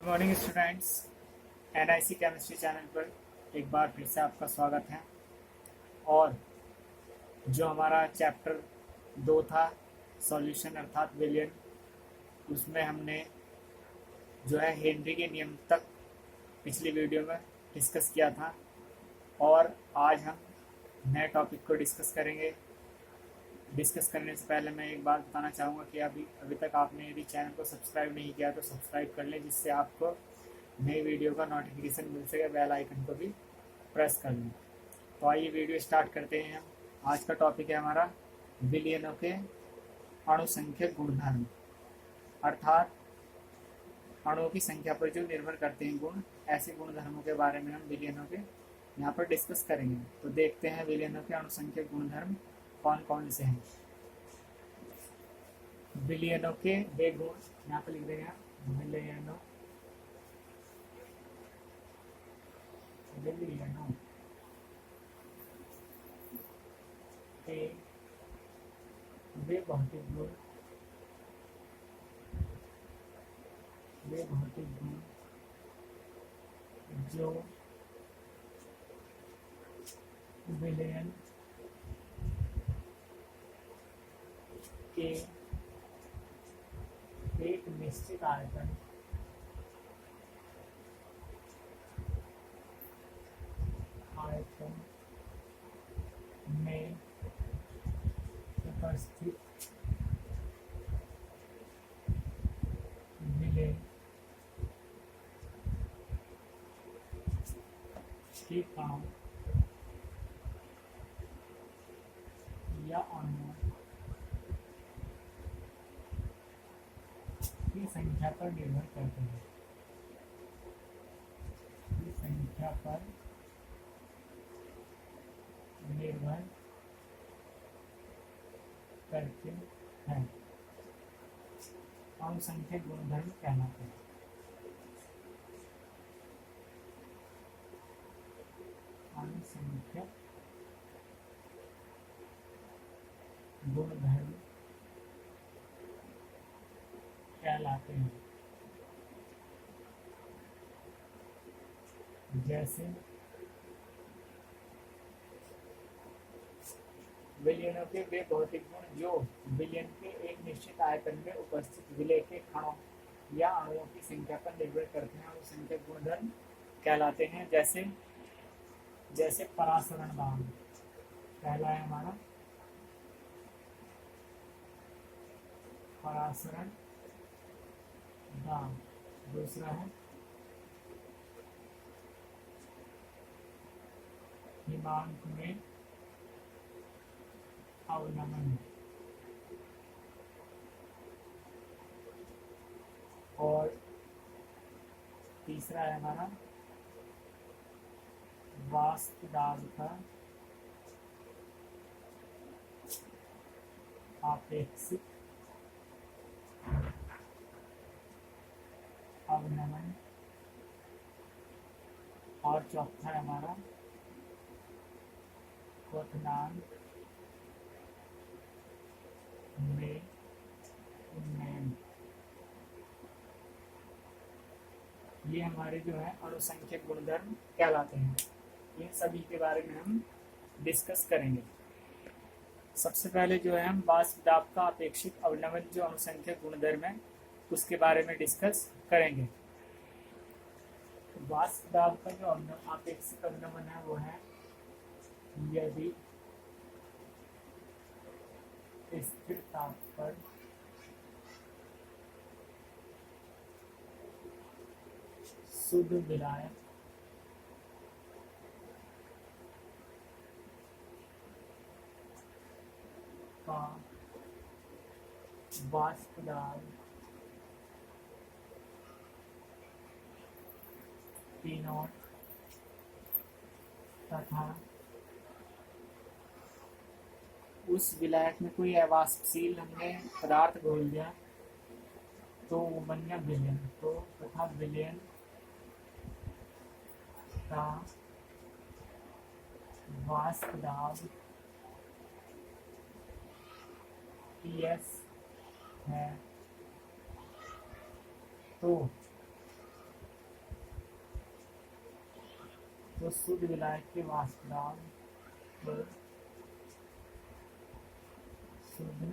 Good morning students. NIC chemistry channel पर एक बार फिर से आपका स्वागत है। और जो हमारा चैप्टर 2 था सॉल्यूशन अर्थात विलियन, उसमें हमने जो है हेनरी के नियम तक पिछली वीडियो में डिस्कस किया था। और आज हम नए टॉपिक को डिस्कस करेंगे। डिस्कस करने से पहले मैं एक बात बताना चाहूँगा कि अभी तक आपने यदि चैनल को सब्सक्राइब नहीं किया तो सब्सक्राइब कर लें, जिससे आपको नई वीडियो का नोटिफिकेशन मिल सके। बेल आइकन को भी प्रेस कर लें। तो आइए वीडियो स्टार्ट करते हैं। हम आज का टॉपिक है हमारा विलयनों के अणुसंख्यक गुणधर्म, अर्थात अणुओं की संख्या पर जो निर्भर करते हैं गुण, ऐसे गुणधर्मों के बारे में हम विलयनों के यहाँ पर डिस्कस करेंगे। तो देखते हैं विलयनों के अणुसंख्यक गुणधर्म कौन कौन से हैं। विलयनों के वे गुण यहाँ पर लिख देंगे आप, विलयनों के वे भौतिक गुण जो विलयन के एक निश्चित आयतन में उपस्थित विलय के कणों या अणुओं की संख्या पर निर्भर करते हैं। अणुसंख्यक गुणधर्म कहलाते हैं। अणुसंख्यक गुणधर्म कहलाते हैं। जैसे विलयनों के वे भौतिक गुण जो विलयन के एक निश्चित आयतन में उपस्थित विलय के कणों या अणुओं की संख्या पर निर्भर करते हैं, अणुसंख्यक गुणधर्म कहलाते हैं। जैसे परासरण दाब पहला है हमारा परासरण दाब, दूसरा है हिमांक में अवनमन, और तीसरा है हमारा वाष्प दाब का आपेक्षिक अवनमन, और चौथा है हमारा क्वथनांक में उन्नयन। ये हमारे जो है अणुसंख्यक गुणधर्म कहलाते हैं। इन सभी के बारे में हम डिस्कस करेंगे। सबसे पहले जो है हम वाष्प दाब का अपेक्षित अवनमन जो अणुसंख्यक गुणधर्म है उसके बारे में डिस्कस करेंगे। वाष्प दाब का जो अपेक्षित अवनमन है वो है यदि स्थिर ताप पर शुद्ध विलायक का वाष्प दाब P0 तथा उस विलायक में कोई अवाष्पशील हमने पदार्थ घोल दिया तो वो बन गया विलयन। तो तथा विलयन का वाष्प दाब PS है तो तो शुद्ध विलायक के वाष्पदाब को शुद्ध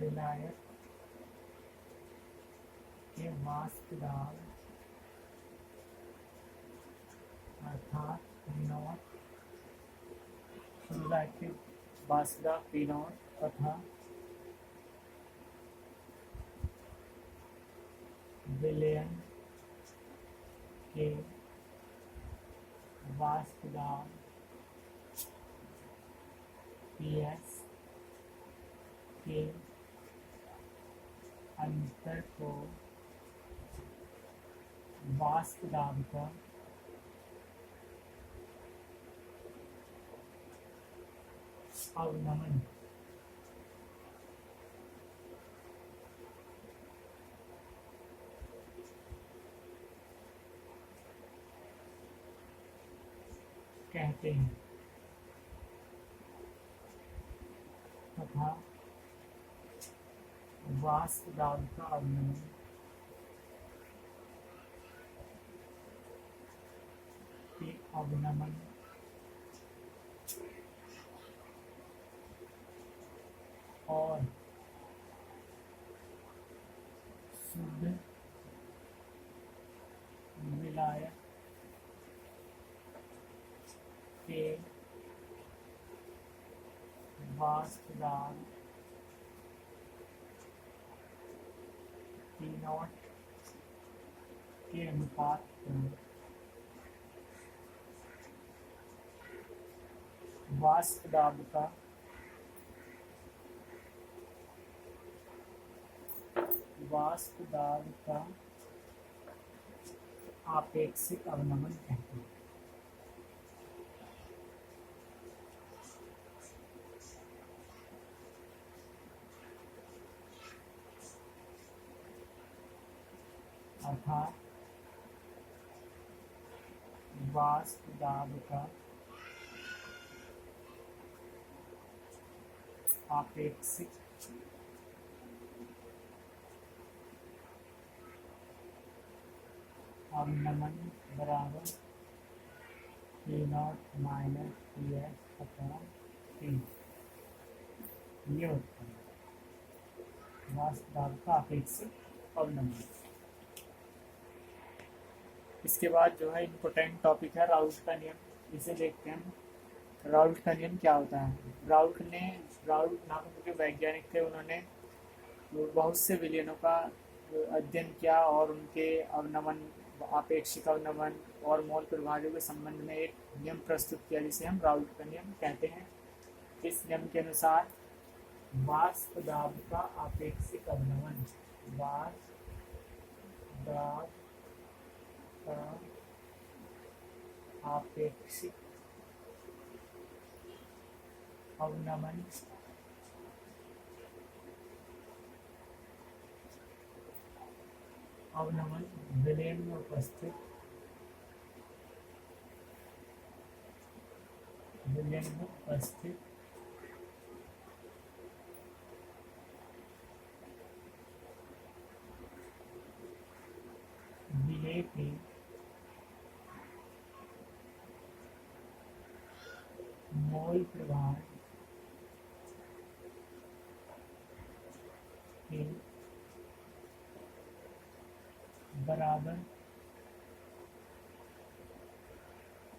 विलायक के वाष्पदाब अर्थात P0 शुद्ध विलायक के वाष्पदाब P0 तथा विलयन के वाष्पदाब PS के अंतर को वाष्पदाब का अवनमन कहते हैं तथा वाष्पदाब का अवनमन के अवनमन और शुद्ध विलायक के वाष्पदाब P0 के अनुपात को वाष्पदाब का आपेक्षिक अवनमन कहते हैं। अर्थात वाष्पदाब का आपेक्षिक अवनमन बराबर P0 माइनस PS अथवा P। ये होता है वाष्पदाब का अपेक्षिक अवनमन। इसके बाद जो है इम्पोर्टेंट टॉपिक है राउल्ट का नियम। इसे देखते हैं। राउल्ट का नियम क्या होता है? राउल्ट नाम के वैज्ञानिक थे। उन्होंने बहुत से विलयनों का अध्ययन किया और उनके अवनमन, आपेक्षिक अवनमन और मोल प्रभाजों के संबंध में एक नियम प्रस्तुत किया जिसे हम राउल्ट का नियम कहते हैं। इस नियम के अनुसार वाष्पदाब का आपेक्षिक अवनमन वाष्पदाब का आपेक्षिक अवनमन विलयन में उपस्थित विलय के मोल प्रभाव के बराबर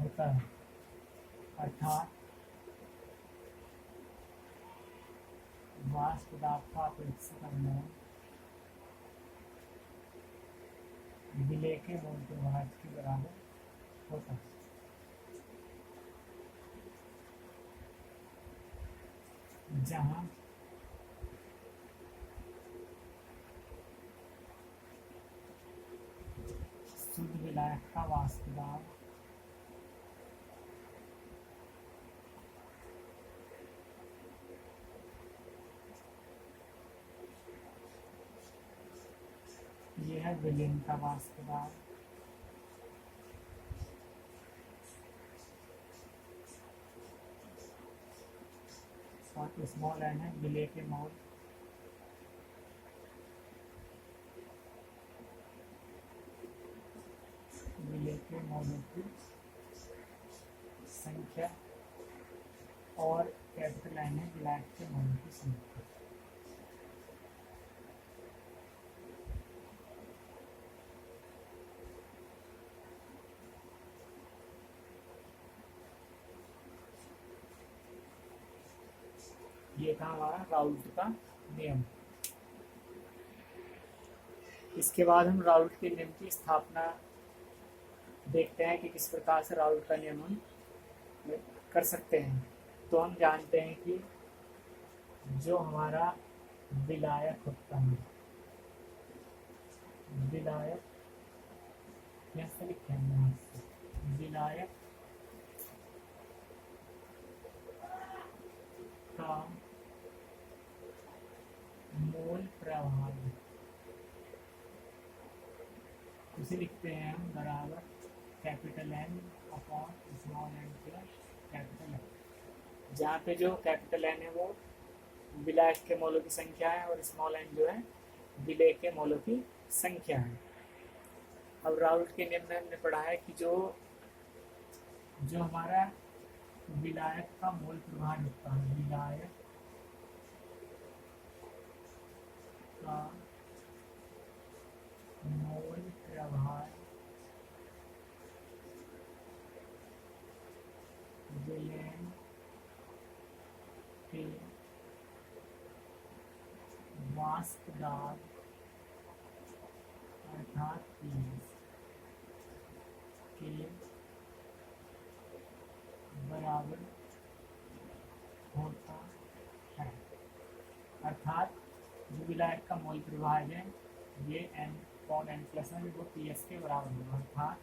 होता है। अर्थात वाष्पदाब का अपेक्षिक अवनमन विलय के मोल प्रभाव के बराबर होता है। जहाँ शुद्ध विलायक का वाष्पदाब यह है विलयन का वाष्पदाब और स्मॉल एन है विलय के मोल विलय के मोलों की संख्या और कैपिटल एन है विलायक के मोलों की संख्या। ये था हमारा राउल्ट का नियम। इसके बाद हम राउल्ट के नियम की स्थापना देखते हैं कि किस प्रकार से राउल्ट का नियम हम कर सकते हैं। तो हम जानते हैं कि जो हमारा विलायक होता है, विलायक कैसे लिखते हैं, विलायक का मूल प्रभाव उसे लिखते हैं हम बराबर capital N upon small N plus capital N, जहाँ पे जो कैपिटल एन है वो विलायक के मोलों की संख्या है और स्मॉल एन जो है विलेय के मोलों की संख्या है। अब राउल्ट के नियम में हमने पढ़ा है कि जो हमारा विलायक का मोल प्रभाव होता है, विलायक का मोल प्रभाव विलयन के वाष्प दाब अर्थात पीएस के बराबर होता है। अर्थात जो विलायक का मोल प्रभाव है ये n upon n plus one वो पी एस के बराबर होगा, अर्थात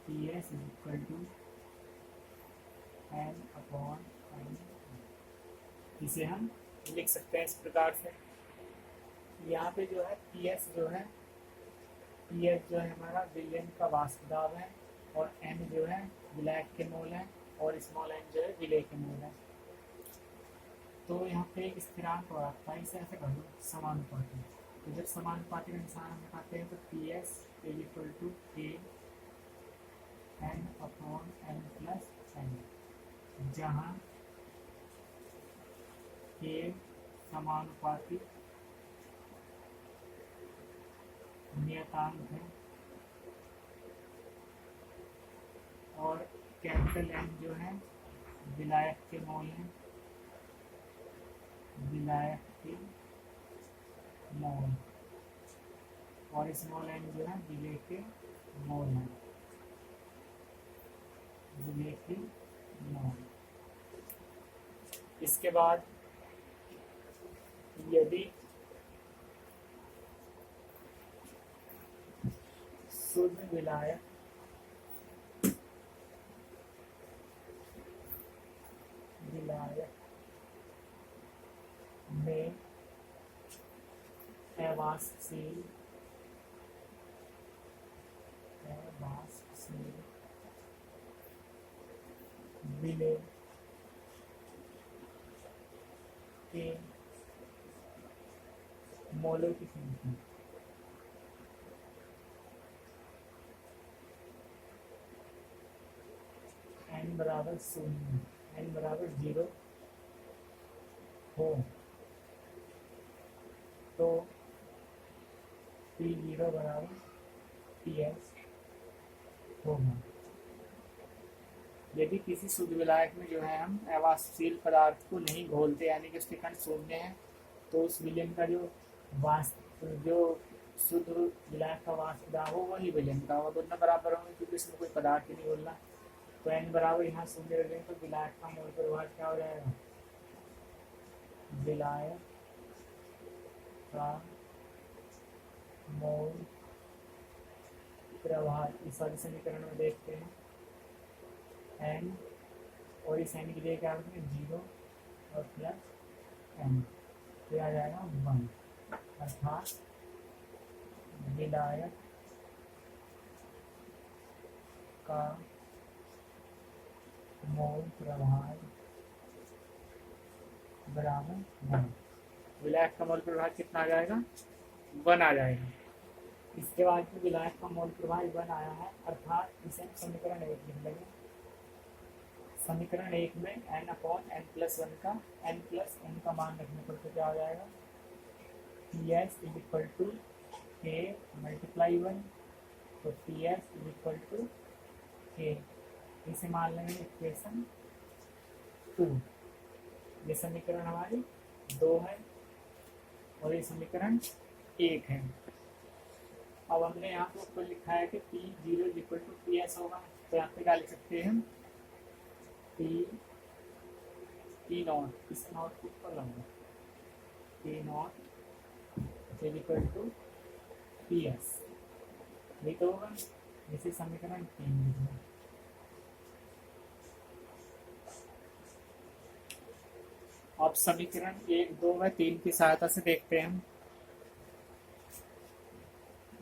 P S is equal to n upon n। इसे हम लिख सकते हैं इस प्रकार से। यहाँ पे जो है पी एस जो है हमारा विलयन का वाष्प दाब है और n जो है विलायक के मोल है और स्मॉल n जो है विलेय के मोल है। तो यहाँ पे एक स्थिरांक हो रहा था, इसे ऐसे कर दो समानुपाती। तो जब समानुपाती का निशान हम लगाते हैं तो P S is equal to K N upon N plus N, जहाँ के समानुपाती नियतांक है और कैपिटल एन जो है विलायक के मोल है, विलायक के मोल, और स्मॉल एन जो है विलेय के मोल है, विलेय के मोल। इसके बाद यदि शुद्ध विलायक में अवाष्पशील विलेय के मोलों की संख्या n बराबर 0, n बराबर 0 हो तो P0 बराबर PS होगा। यदि किसी शुद्ध विलायक में जो है हम अवाष्पशील पदार्थ को नहीं घोलते यानी कि उसके कण शून्य है, तो उस विलयन का जो शुद्ध विलायक का वाष्प दाब हो वही विलयन का होगा, दोनों बराबर होंगे क्योंकि इसमें कोई पदार्थ ही नहीं घोलना। तो n बराबर यहाँ शून्य रखेंगे तो विलायक का मोल प्रभाव क्या हो जाएगा, विलायक का मोल प्रभाव। इस वाले समीकरण में देखते हैं n और इस n के लिए क्या होगा 0 और प्लस n, तो आ जाएगा 1, अर्थात विलायक का मोल प्रभाव बराबर 1। विलायक का मोल प्रभाव कितना आ जाएगा, 1 आ जाएगा। इसके बाद जो विलायक का मोल प्रवाह 1 आया है, अर्थात इसे समीकरण 1 लिख लेंगे। समीकरण 1 में n/n+1 का n+n का मान रखने पर तो क्या हो जाएगा, PS equal to K multiply 1, तो PS इक्वल टू K, इसे मान लेंगे इक्वेशन 2। ये समीकरण हमारी 2 है और ये समीकरण 1 है। अब हमने यहाँ पे ऊपर लिखा है कि P0 इक्वल टू PS होगा, तो यहाँ पे क्या लिख सकते हैं हम, P नॉट, इस नॉट को ऊपर लाऊंगा, P not equal to PS, ये तो होगा। इसे समीकरण 3 लिखना। अब समीकरण 1, 2 व 3 की सहायता से देखते हैं हम।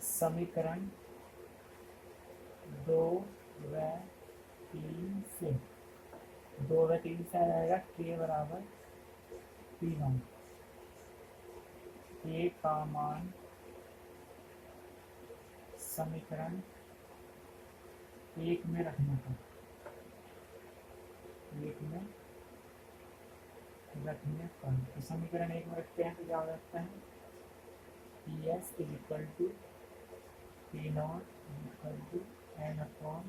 समीकरण 2 व 3 से 2 व 3 से आएगा K बराबर P नॉट, K का मान समीकरण 1 में रखने पर, 1 में रखने पर, तो समीकरण 1 में रखते हैं तो क्या हो जाता है, PS equal to P not equal to n/n+n,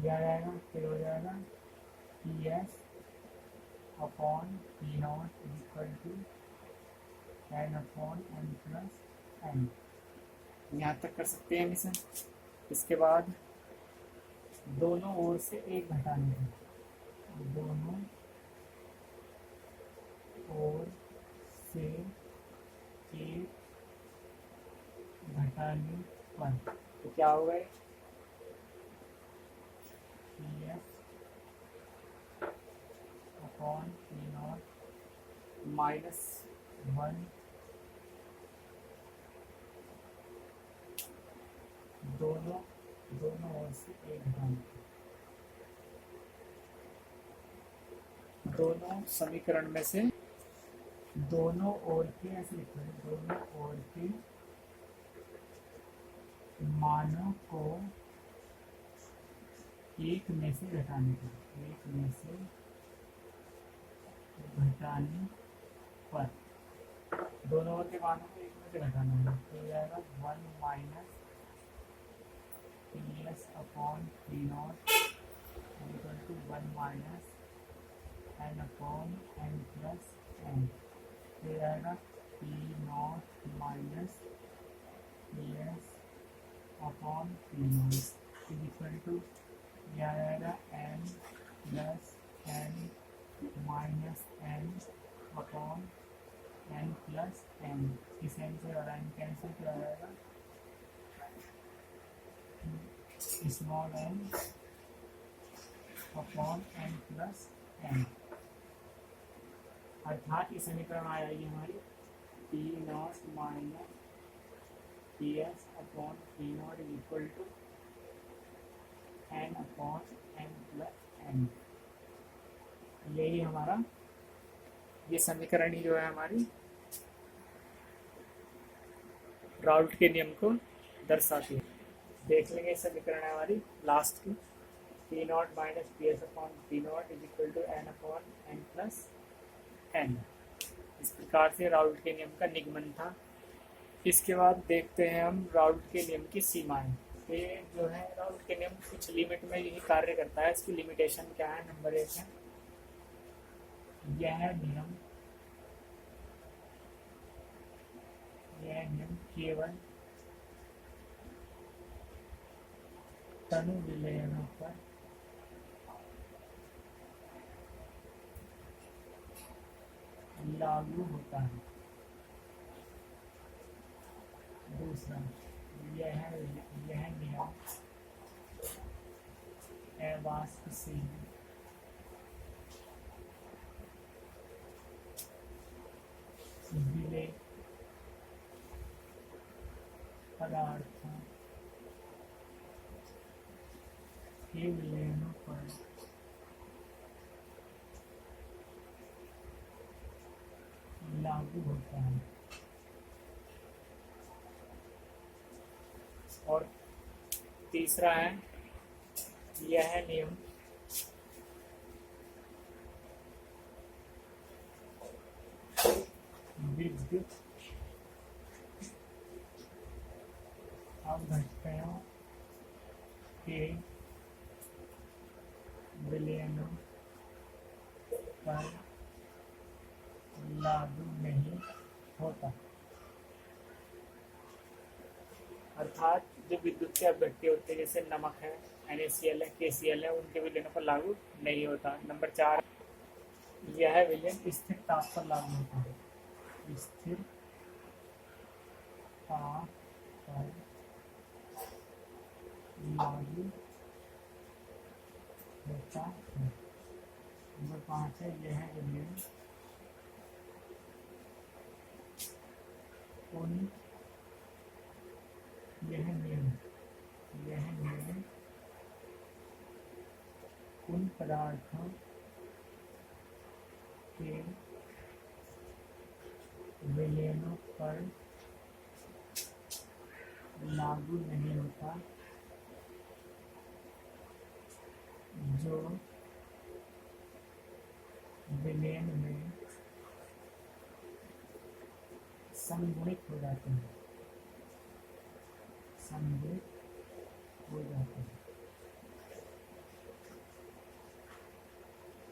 यह आ जाएगा, फिर हो जाएगा PS upon P not equal to n/n+n, यहाँ तक कर सकते हैं हम इसे। इसके बाद दोनों ओर से एक घटाने पर, दोनों ओर से एक घटाने पर, तो क्या होगा, PS अपॉन P नॉट -1, दोनों ओर से एक घटाने, दोनों समीकरण में से दोनों ओर के, ऐसे लिखते हैं, दोनों ओर के मानों को एक में से घटाने पर, एक में से घटाने पर, दोनों ओर के मानों को एक में से घटाना है, तो हो जाएगा 1 minus PS upon P not equal to 1 minus n/n+n, फिर आएगा P not minus PS upon P not equal to, यह आएगा n+n minus n upon n+n, इस n से और n कैंसिल किया जाएगा, स्मॉल n अपॉन n+n, अर्थात ये समीकरण आ जाएगी हमारी P not minus PS upon P not equal to n/n+n, यही हमारा, ये समीकरण ही जो है हमारी राउल्ट के नियम को दर्शाती है। देख लेंगे समीकरण है हमारी लास्ट की, P not minus PS upon P not is equal to n/n, इस प्रकार से राउल्ट के नियम का निगमन था। इसके बाद देखते हैं हम राउल्ट के नियम की सीमाएं। ये जो है राउल्ट के नियम कुछ लिमिट में यही कार्य करता है, इसकी लिमिटेशन क्या है, नंबर 1 है, यह नियम केवल तनु विलयनों पर लागू होता है। दूसरा, यह नियम अवास्तविक विलय पदार्थों के विलयनों पर लागू होता है। और तीसरा है यह नियम विद्युत अपघटनों के विलयनों पर लागू नहीं होता। अर्थात जो विद्युत के अपघट्य होते हैं जैसे नमक है, NaCl है, KCl है, उनके विलयनों पर लागू नहीं होता। नंबर 4, यह विलयन स्थिर ताप पर लागू होता है। स्थिर ताप पर लागू होता है। नंबर 5 है यह विलयन उन पदार्थों के विलयनों पर लागू नहीं होता जो विलयन में संगुणित हो जाते हैं।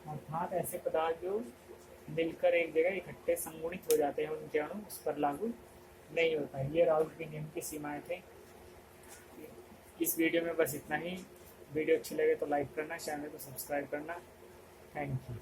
अर्थात ऐसे पदार्थ जो मिलकर एक जगह इकट्ठे संगुणित हो जाते हैं, उनके अणु उस पर लागू नहीं होता है। ये राउल के नियम की सीमाएं थे। इस वीडियो में बस इतना ही। वीडियो अच्छी लगे तो लाइक करना, चैनल को सब्सक्राइब करना। Thank you.